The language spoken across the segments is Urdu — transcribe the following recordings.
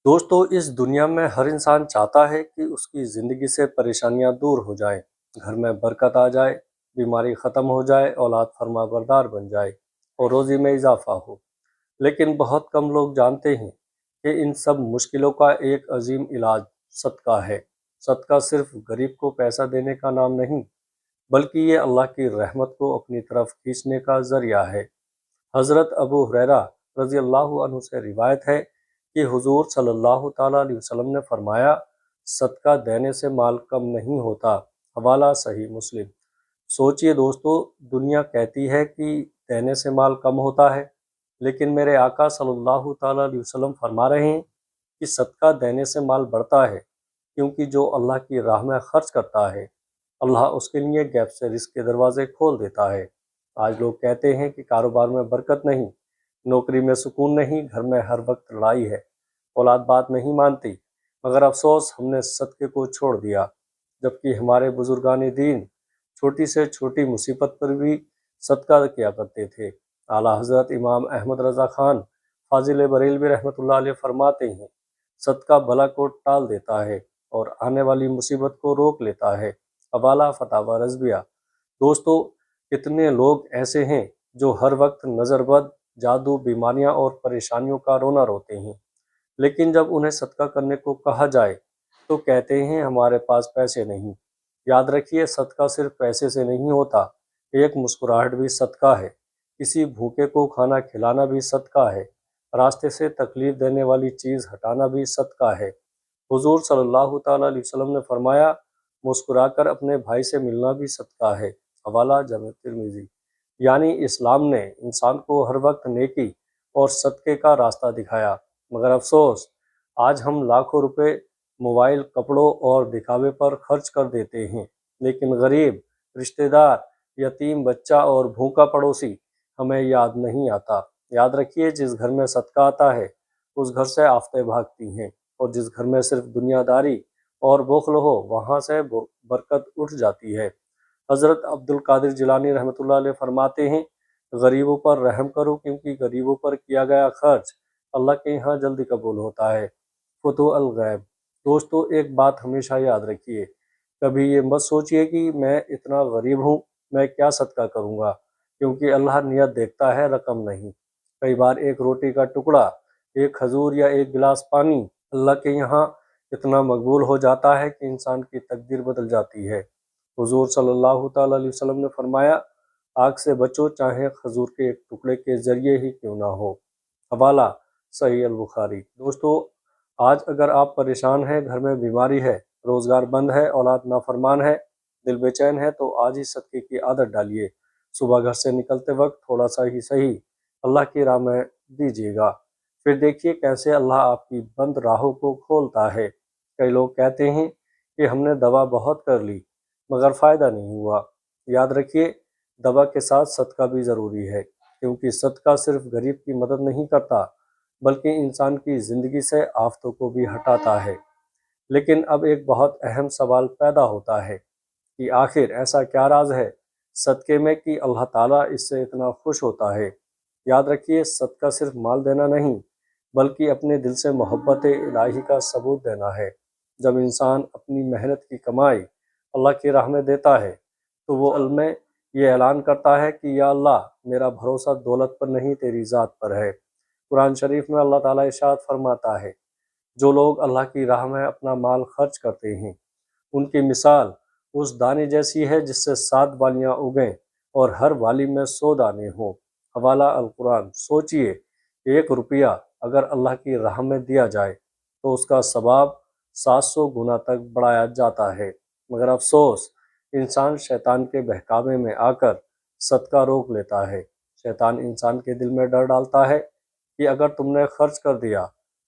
دوستو اس دنیا میں ہر انسان چاہتا ہے کہ اس کی زندگی سے پریشانیاں دور ہو جائیں، گھر میں برکت آ جائے، بیماری ختم ہو جائے، اولاد فرما بردار بن جائے اور روزی میں اضافہ ہو۔ لیکن بہت کم لوگ جانتے ہیں کہ ان سب مشکلوں کا ایک عظیم علاج صدقہ ہے۔ صدقہ صرف غریب کو پیسہ دینے کا نام نہیں، بلکہ یہ اللہ کی رحمت کو اپنی طرف کھینچنے کا ذریعہ ہے۔ حضرت ابو ہریرہ رضی اللہ عنہ سے روایت ہے کہ حضور صلی اللہ تعالیٰ علیہ وسلم نے فرمایا، صدقہ دینے سے مال کم نہیں ہوتا۔ حوالہ صحیح مسلم۔ سوچئے دوستو، دنیا کہتی ہے کہ دینے سے مال کم ہوتا ہے، لیکن میرے آقا صلی اللہ تعالیٰ علیہ وسلم فرما رہے ہیں کہ صدقہ دینے سے مال بڑھتا ہے، کیونکہ جو اللہ کی راہ میں خرچ کرتا ہے، اللہ اس کے لیے غیب سے رزق کے دروازے کھول دیتا ہے۔ آج لوگ کہتے ہیں کہ کاروبار میں برکت نہیں، نوکری میں سکون نہیں، گھر میں ہر وقت لڑائی ہے، اولاد بات نہیں مانتی، مگر افسوس ہم نے صدقے کو چھوڑ دیا، جبکہ ہمارے بزرگان دین چھوٹی سے چھوٹی مصیبت پر بھی صدقہ کیا کرتے تھے۔ اعلیٰ حضرت امام احمد رضا خان فاضل بریلوی رحمۃ اللہ علیہ فرماتے ہیں، صدقہ بلا کو ٹال دیتا ہے اور آنے والی مصیبت کو روک لیتا ہے۔ حوالہ فتاوی رضویہ۔ دوستو، کتنے لوگ ایسے ہیں جو ہر وقت نظر بد، جادو، بیماریاں اور پریشانیوں کا رونا روتے ہیں، لیکن جب انہیں صدقہ کرنے کو کہا جائے تو کہتے ہیں ہمارے پاس پیسے نہیں۔ یاد رکھیے، صدقہ صرف پیسے سے نہیں ہوتا، ایک مسکراہٹ بھی صدقہ ہے، کسی بھوکے کو کھانا کھلانا بھی صدقہ ہے، راستے سے تکلیف دینے والی چیز ہٹانا بھی صدقہ ہے۔ حضور صلی اللہ تعالیٰ علیہ وسلم نے فرمایا، مسکرا کر اپنے بھائی سے ملنا بھی صدقہ ہے۔ حوالہ جامع ترمذی۔ یعنی اسلام نے انسان کو ہر وقت نیکی اور صدقے کا راستہ دکھایا، مگر افسوس آج ہم لاکھوں روپے موبائل، کپڑوں اور دکھاوے پر خرچ کر دیتے ہیں، لیکن غریب، رشتہ دار، یتیم بچہ اور بھوکا پڑوسی ہمیں یاد نہیں آتا۔ یاد رکھیے، جس گھر میں صدقہ آتا ہے اس گھر سے آفتیں بھاگتی ہیں، اور جس گھر میں صرف دنیا داری اور بخل ہو وہاں سے برکت اٹھ جاتی ہے۔ حضرت عبد القادر جیلانی رحمۃ اللہ علیہ فرماتے ہیں، غریبوں پر رحم کرو، کیونکہ غریبوں پر کیا گیا خرچ اللہ کے یہاں جلدی قبول ہوتا ہے۔ فتوح الغیب۔ دوستو، ایک بات ہمیشہ یاد رکھیے، کبھی یہ مت سوچئے کہ میں اتنا غریب ہوں، میں کیا صدقہ کروں گا، کیونکہ اللہ نیت دیکھتا ہے، رقم نہیں۔ کئی بار ایک روٹی کا ٹکڑا، ایک کھجور یا ایک گلاس پانی اللہ کے یہاں اتنا مقبول ہو جاتا ہے کہ انسان کی تقدیر بدل جاتی ہے۔ حضور صلی اللہ تعالیٰ علیہ وسلم نے فرمایا، آگ سے بچو، چاہے کھجور کے ایک ٹکڑے کے ذریعے ہی کیوں نہ ہو۔ حوالہ صحیح البخاری۔ دوستو، آج اگر آپ پریشان ہیں، گھر میں بیماری ہے، روزگار بند ہے، اولاد نافرمان ہے، دل بے چین ہے، تو آج ہی صدقے کی عادت ڈالیے۔ صبح گھر سے نکلتے وقت تھوڑا سا ہی صحیح اللہ کی راہ میں دیجیے گا، پھر دیکھیے کیسے اللہ آپ کی بند راہوں کو کھولتا ہے۔ کئی لوگ کہتے ہیں کہ ہم نے دوا بہت کر لی مگر فائدہ نہیں ہوا۔ یاد رکھیے، دوا کے ساتھ صدقہ بھی ضروری ہے، کیونکہ صدقہ صرف غریب کی مدد نہیں کرتا بلکہ انسان کی زندگی سے آفتوں کو بھی ہٹاتا ہے۔ لیکن اب ایک بہت اہم سوال پیدا ہوتا ہے کہ آخر ایسا کیا راز ہے صدقے میں کہ اللہ تعالیٰ اس سے اتنا خوش ہوتا ہے؟ یاد رکھیے، صدقہ صرف مال دینا نہیں، بلکہ اپنے دل سے محبت الہی کا ثبوت دینا ہے۔ جب انسان اپنی محنت کی کمائی اللہ کی راہ میں دیتا ہے تو وہ علم یہ اعلان کرتا ہے کہ یا اللہ، میرا بھروسہ دولت پر نہیں، تیری ذات پر ہے۔ قرآن شریف میں اللہ تعالیٰ ارشاد فرماتا ہے، جو لوگ اللہ کی راہ میں اپنا مال خرچ کرتے ہیں، ان کی مثال اس دانے جیسی ہے جس سے 7 والیاں اگیں اور ہر والی میں 100 دانے ہوں۔ حوالہ القرآن۔ سوچئے، 1 روپیہ اگر اللہ کی راہ میں دیا جائے تو اس کا ثواب 700 گنا تک بڑھایا جاتا ہے، مگر افسوس انسان شیطان کے بہکاوے میں آ کر صدقہ روک لیتا ہے۔ شیطان انسان کے دل میں ڈر ڈالتا ہے کہ اگر تم نے خرچ کر دیا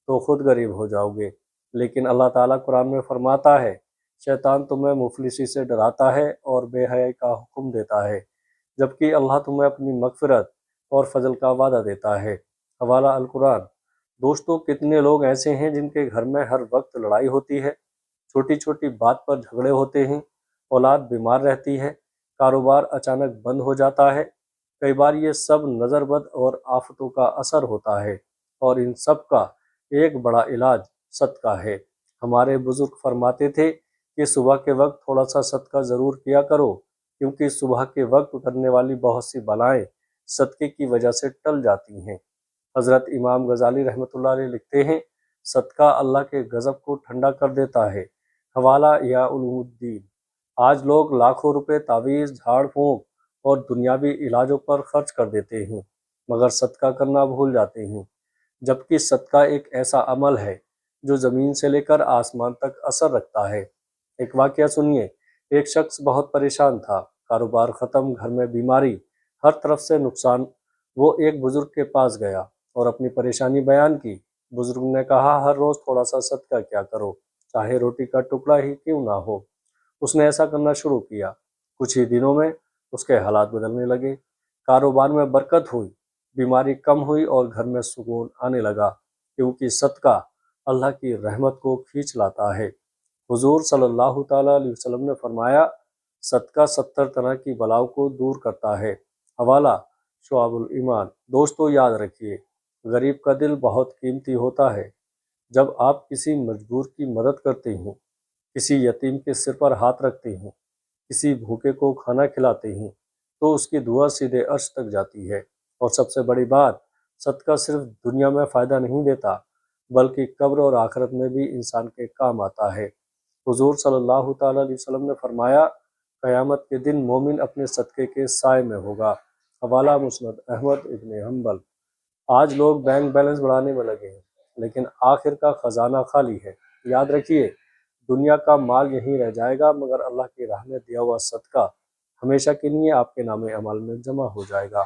تو خود غریب ہو جاؤ گے، لیکن اللہ تعالیٰ قرآن میں فرماتا ہے، شیطان تمہیں مفلسی سے ڈراتا ہے اور بے حیائی کا حکم دیتا ہے، جبکہ اللہ تمہیں اپنی مغفرت اور فضل کا وعدہ دیتا ہے۔ حوالہ القرآن۔ دوستو، کتنے لوگ ایسے ہیں جن کے گھر میں ہر وقت لڑائی ہوتی ہے، چھوٹی چھوٹی بات پر جھگڑے ہوتے ہیں، اولاد بیمار رہتی ہے، کاروبار اچانک بند ہو جاتا ہے۔ کئی بار یہ سب نظر بد اور آفتوں کا اثر ہوتا ہے، اور ان سب کا ایک بڑا علاج صدقہ ہے۔ ہمارے بزرگ فرماتے تھے کہ صبح کے وقت تھوڑا سا صدقہ ضرور کیا کرو، کیونکہ صبح کے وقت کرنے والی بہت سی بلائیں صدقے کی وجہ سے ٹل جاتی ہیں۔ حضرت امام غزالی رحمۃ اللہ علیہ لکھتے ہیں، صدقہ اللہ کے غضب کو ٹھنڈا کر دیتا ہے۔ حوالہ احیاء علوم الدین۔ آج لوگ لاکھوں روپے تعویذ، جھاڑ پھونک اور دنیاوی علاجوں پر خرچ کر دیتے ہیں، مگر صدقہ کرنا بھول جاتے ہیں، جبکہ صدقہ ایک ایسا عمل ہے جو زمین سے لے کر آسمان تک اثر رکھتا ہے۔ ایک واقعہ سنیے۔ ایک شخص بہت پریشان تھا، کاروبار ختم، گھر میں بیماری، ہر طرف سے نقصان۔ وہ ایک بزرگ کے پاس گیا اور اپنی پریشانی بیان کی۔ بزرگ نے کہا، ہر روز تھوڑا سا صدقہ کیا کرو، چاہے روٹی کا ٹکڑا ہی کیوں نہ ہو۔ اس نے ایسا کرنا شروع کیا۔ کچھ ہی دنوں میں اس کے حالات بدلنے لگے، کاروبار میں برکت ہوئی، بیماری کم ہوئی اور گھر میں سکون آنے لگا، کیونکہ صدقہ اللہ کی رحمت کو کھینچ لاتا ہے۔ حضور صلی اللہ تعالیٰ علیہ وسلم نے فرمایا، صدقہ 70 طرح کی بلاؤں کو دور کرتا ہے۔ حوالہ شعب الایمان۔ دوستو یاد رکھیے، غریب کا دل بہت قیمتی ہوتا ہے۔ جب آپ کسی مجبور کی مدد کرتے ہیں، کسی یتیم کے سر پر ہاتھ رکھتے ہیں، کسی بھوکے کو کھانا کھلاتے ہیں، تو اس کی دعا سیدھے عرش تک جاتی ہے۔ اور سب سے بڑی بات، صدقہ صرف دنیا میں فائدہ نہیں دیتا، بلکہ قبر اور آخرت میں بھی انسان کے کام آتا ہے۔ حضور صلی اللہ تعالیٰ علیہ وسلم نے فرمایا، قیامت کے دن مومن اپنے صدقے کے سائے میں ہوگا۔ حوالہ مسند احمد ابن حنبل۔ آج لوگ بینک بیلنس بڑھانے میں لگے ہیں، لیکن آخر کا خزانہ خالی ہے۔ یاد رکھیے، دنیا کا مال یہیں رہ جائے گا، مگر اللہ کی راہ میں دیا ہوا صدقہ ہمیشہ کے لیے آپ کے نام اعمال میں جمع ہو جائے گا۔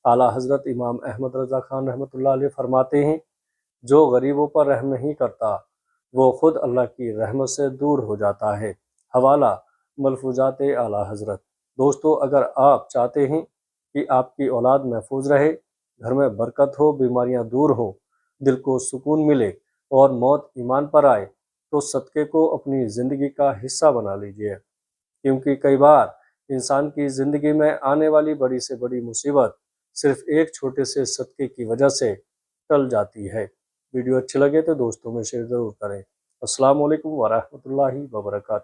اعلیٰ حضرت امام احمد رضا خان رحمۃ اللہ علیہ فرماتے ہیں، جو غریبوں پر رحم نہیں کرتا، وہ خود اللہ کی رحمت سے دور ہو جاتا ہے۔ حوالہ ملفوظات اعلیٰ حضرت۔ دوستو، اگر آپ چاہتے ہیں کہ آپ کی اولاد محفوظ رہے، گھر میں برکت ہو، بیماریاں دور ہوں، دل کو سکون ملے اور موت ایمان پر آئے، تو صدقے کو اپنی زندگی کا حصہ بنا لیجیے، کیونکہ کئی بار انسان کی زندگی میں آنے والی بڑی سے بڑی مصیبت صرف ایک چھوٹے سے صدقے کی وجہ سے ٹل جاتی ہے۔ ویڈیو اچھی لگے تو دوستوں میں شیئر ضرور کریں۔ السلام علیکم ورحمۃ اللہ وبرکاتہ۔